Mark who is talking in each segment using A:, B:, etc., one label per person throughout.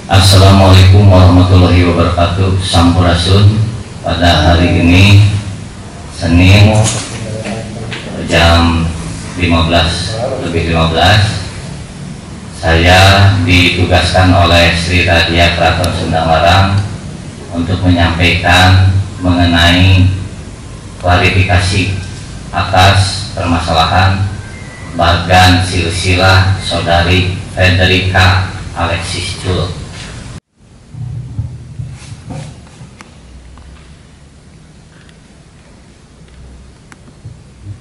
A: Assalamualaikum warahmatullahi wabarakatuh. Sampurasun. Pada hari ini Senin jam 15:15 saya ditugaskan oleh Sri Radia Keraton Sumedang Larang untuk menyampaikan mengenai klarifikasi atas permasalahan bagan silsilah saudari Frederica Alexis Jul.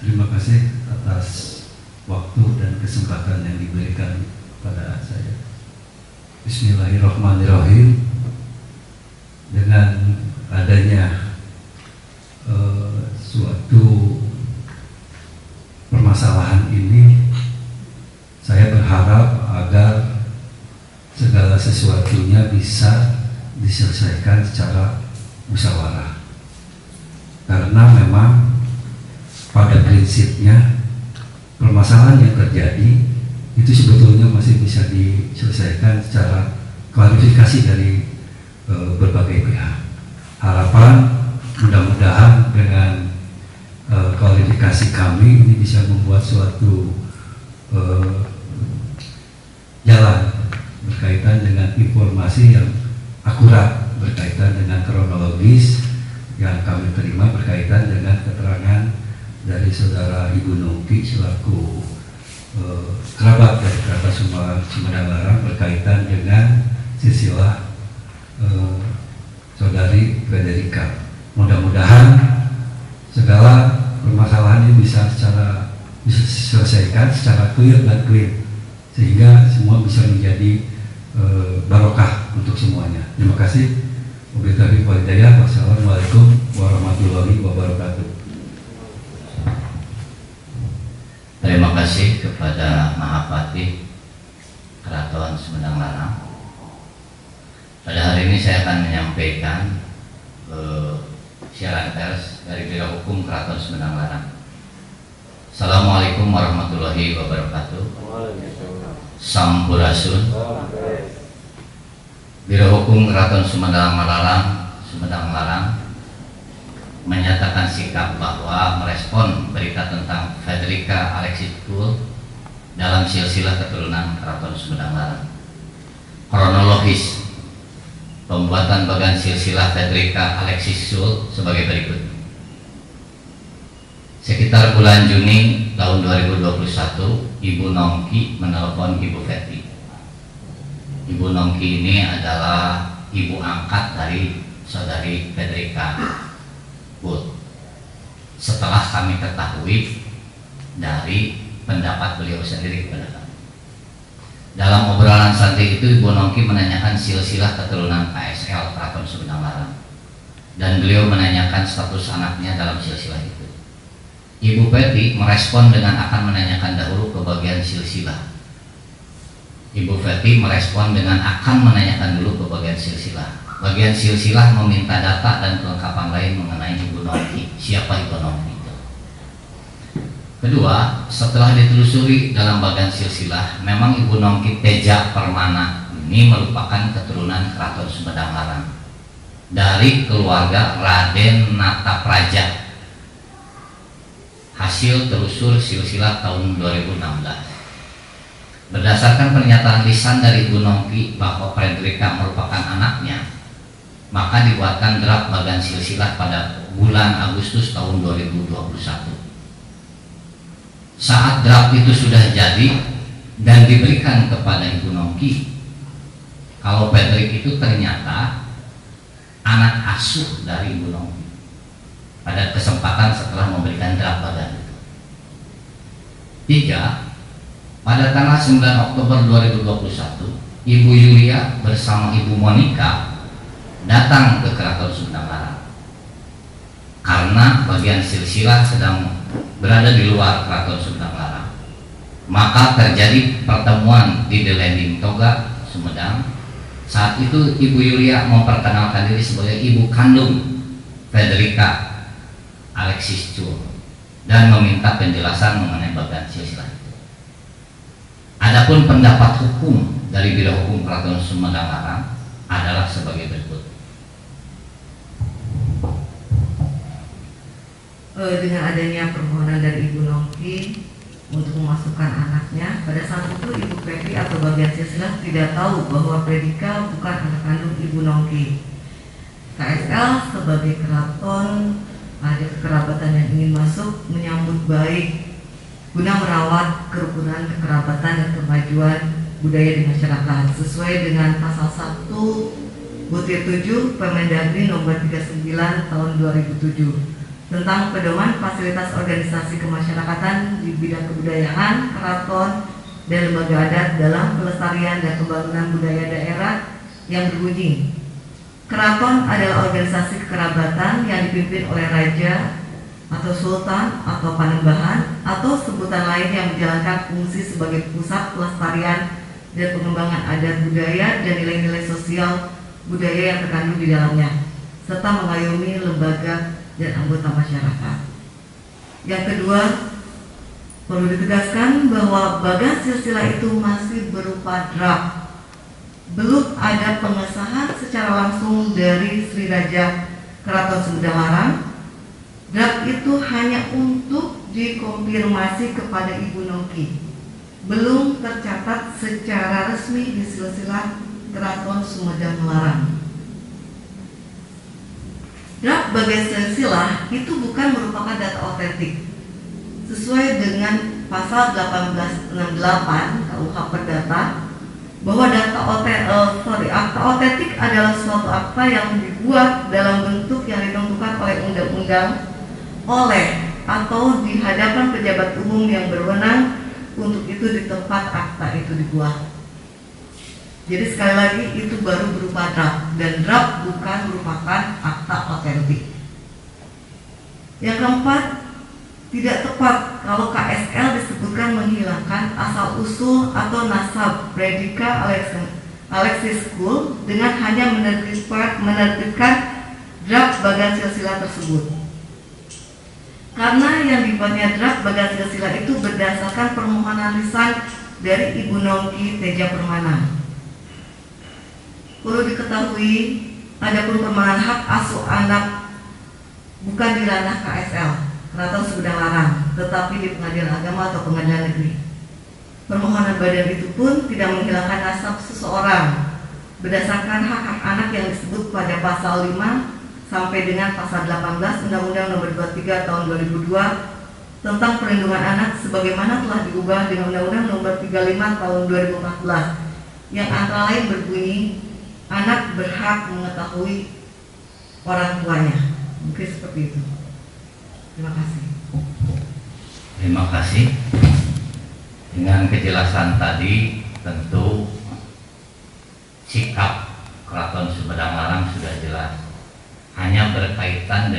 B: Terima kasih atas waktu dan kesempatan yang diberikan pada saya. Bismillahirrahmanirrahim. Dengan adanya suatu permasalahan ini, saya berharap agar segala sesuatunya bisa diselesaikan secara musyawarah. Karena memang pada prinsipnya permasalahan yang terjadi itu sebetulnya masih bisa diselesaikan secara klarifikasi dari berbagai pihak. Harapan mudah-mudahan dengan klarifikasi kami ini bisa membuat suatu jalan berkaitan dengan informasi yang akurat berkaitan dengan kronologis yang kami terima berkaitan dengan keterangan dari saudara Ibu Nongki selaku kerabat dari Keraton Sumedang Larang berkaitan dengan silsilah saudari Frederica. Mudah-mudahan segala permasalahan ini bisa diselesaikan secara clear dan clean sehingga semua bisa menjadi barokah untuk semuanya. Terima kasih. Wabillahi taufiq wal hidayah. Wassalamualaikum warahmatullahi wabarakatuh.
A: Terima kasih kepada Mahapati Keraton Sumedang Larang. Pada hari ini saya akan menyampaikan siaran pers dari Biro Hukum Keraton Sumedang Larang. Assalamualaikum warahmatullahi wabarakatuh. Sampurasun. Biro Hukum Keraton Sumedang Larang menyatakan sikap bahwa merespon berita tentang Frederica Alexis Jul dalam silsilah keturunan Keraton Sumedang Larang. Kronologis pembuatan bagan silsilah Frederica Alexis Jul sebagai berikut. Sekitar bulan Juni tahun 2021, Ibu Nongki menelpon Ibu Feti. Ibu Nongki ini adalah ibu angkat dari saudari Frederica Jul. Setelah kami ketahui dari pendapat beliau sendiri kepada kami. Dalam obrolan santai itu, Ibu Nongki menanyakan silsilah keturunan KSL Keraton Sumedang Larang, dan beliau menanyakan status anaknya dalam silsilah itu. Ibu Feti merespon dengan akan menanyakan dahulu ke bagian silsilah. Ibu Feti merespon dengan akan menanyakan dulu ke bagian silsilah. Bagian silsilah meminta data dan kelengkapan lain mengenai Ibu Nongki. Siapa Ibu Nongki itu? Kedua, setelah ditelusuri dalam bagian silsilah, memang Ibu Nongki Teja Permana ini merupakan keturunan Keraton Sumedang Larang dari keluarga Raden Natapraja. Hasil telusur silsilah tahun 2016. Berdasarkan pernyataan lisan dari Ibu Nongki bahwa Frederica merupakan anaknya, maka dibuatkan draft bagan silsilah pada bulan Agustus tahun 2021. Saat draft itu sudah jadi dan diberikan kepada Ibu Nongki, kalau Frederica itu ternyata anak asuh dari Ibu Nongki pada kesempatan setelah memberikan draft bagan itu. 3. Pada tanggal 9 Oktober 2021, Ibu Yulia bersama Ibu Monica datang ke Keraton Sumedang Larang karena bagian silsilah sedang berada di luar Keraton Sumedang Larang. Maka terjadi pertemuan di The Landing Toga, Sumedang. Saat itu Ibu Yulia memperkenalkan diri sebagai ibu kandung Frederica Alexis Jul dan meminta penjelasan mengenai bagian silsilah itu. Adapun pendapat hukum dari Biro Hukum Keraton Sumedang Larang adalah sebagai berikut.
C: Dengan adanya permohonan dari Ibu Nongki untuk memasukkan anaknya, pada saat itu Ibu Fetri atau bagian silsilah tidak tahu bahwa Predika bukan anak kandung Ibu Nongki. KSL sebagai keraton ada kekerabatan yang ingin masuk menyambut baik guna merawat kerukunan, kekerabatan, dan kemajuan budaya di masyarakat sesuai dengan pasal 1 butir 7 Permendagri nomor 39 tahun 2007 tentang pedoman fasilitas organisasi kemasyarakatan di bidang kebudayaan, keraton, dan lembaga adat dalam pelestarian dan pembangunan budaya daerah yang berbunyi, keraton adalah organisasi kekerabatan yang dipimpin oleh raja atau sultan atau panembahan atau sebutan lain yang menjalankan fungsi sebagai pusat pelestarian dan pengembangan adat budaya dan nilai-nilai sosial budaya yang terkandung di dalamnya, serta mengayomi lembaga dan anggota masyarakat. Yang kedua, perlu ditegaskan bahwa bagan silsilah itu masih berupa draft. Belum ada pengesahan secara langsung dari Sri Raja Keraton Sumedang Larang. Draft itu hanya untuk dikonfirmasi kepada Ibu Nongki. Belum tercatat secara resmi di silsilah Keraton Sumedang Larang. Draft bagian silsilah itu bukan merupakan data otentik. Sesuai dengan pasal 1868 KUH Perdata, bahwa akta otentik adalah suatu akta yang dibuat dalam bentuk yang ditentukan oleh undang-undang atau di hadapan pejabat umum yang berwenang untuk itu di tempat akta itu dibuat. Jadi sekali lagi itu baru berupa draft, dan draft bukan merupakan akta otentik. Yang keempat, tidak tepat kalau KSL disebutkan menghilangkan asal usul atau nasab Predika Alexis School dengan hanya menerbitkan draft bagan silsilah tersebut. Karena yang dibuatnya draft bagan silsilah itu berdasarkan permohonan lisan dari Ibu Nongki Teja Permana. Perlu diketahui, adapun permohonan hak asuh anak bukan di ranah KSL Keraton Sumedang Larang, tetapi di Pengadilan Agama atau Pengadilan Negeri. Permohonan badan itu pun tidak menghilangkan nasab seseorang berdasarkan hak-hak anak yang disebut pada pasal 5 sampai dengan pasal 18 Undang-Undang Nomor 23 Tahun 2002 tentang perlindungan anak, sebagaimana telah diubah dengan Undang-Undang Nomor 35 Tahun 2014 yang antara lain berbunyi, anak berhak mengetahui orang tuanya. Mungkin seperti itu. Terima kasih.
A: Terima kasih. Dengan kejelasan tadi, tentu sikap Keraton Sumedang Larang sudah jelas. Hanya berkaitan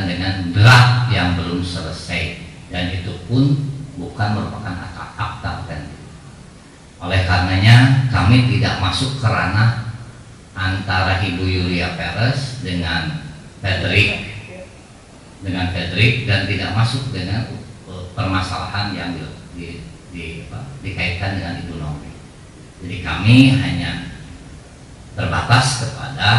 A: dengan draft yang belum selesai, dan itu pun bukan merupakan akta otentik. Oleh karenanya kami tidak masuk ke ranah antara Ibu Yulia Peres dengan Fredrik dan tidak masuk dengan permasalahan yang dikaitkan dengan Ibu Nongki. Jadi kami hanya terbatas kepada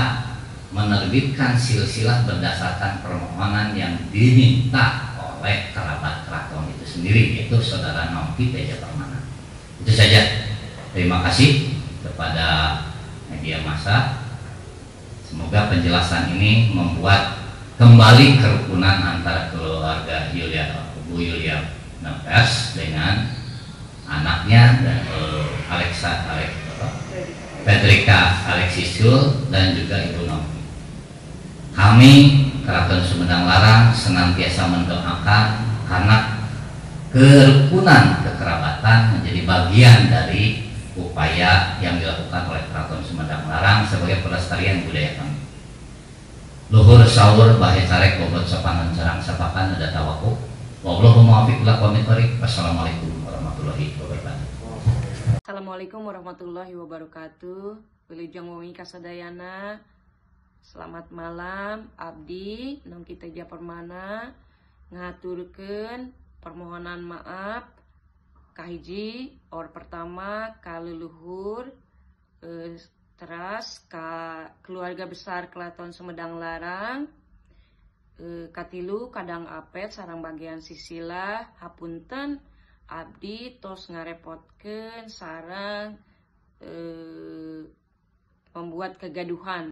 A: menerbitkan silsilah berdasarkan permohonan yang diminta oleh kerabat keraton itu sendiri, yaitu Saudara Nongki Teja Permana. Itu saja. Terima kasih kepada media massa. Semoga penjelasan ini membuat kembali kerukunan antara keluarga Bu Yulia Peres dengan anaknya dan Predika Alexis School dan juga Ibu Nongki. Kami Keraton Sumedang Larang senantiasa mendoakan karena kerukunan kekerabatan menjadi bagian dari upaya yang dilakukan oleh Keraton Sumedang Larang sebagai pelestarian budaya kami. Luhur sahur bahe carek bobot sopanan carang sapakan ada tawakuf. Wallahu muwaffiq ila aqwamit thoriq. Wassalamualaikum warahmatullahi wabarakatuh.
D: Assalamualaikum warahmatullahi wabarakatuh. Wilujeng wengi kasadayana. Selamat malam, abdi Nongki Teja Permana ngaturkeun permohonan maaf kahiji or pertama ka leluhur, teras ka keluarga besar Kelaton Sumedang Larang, katilu kadang apet sarang bagian sisila, hapunten abdi tos ngarepotkeun sarang membuat kegaduhan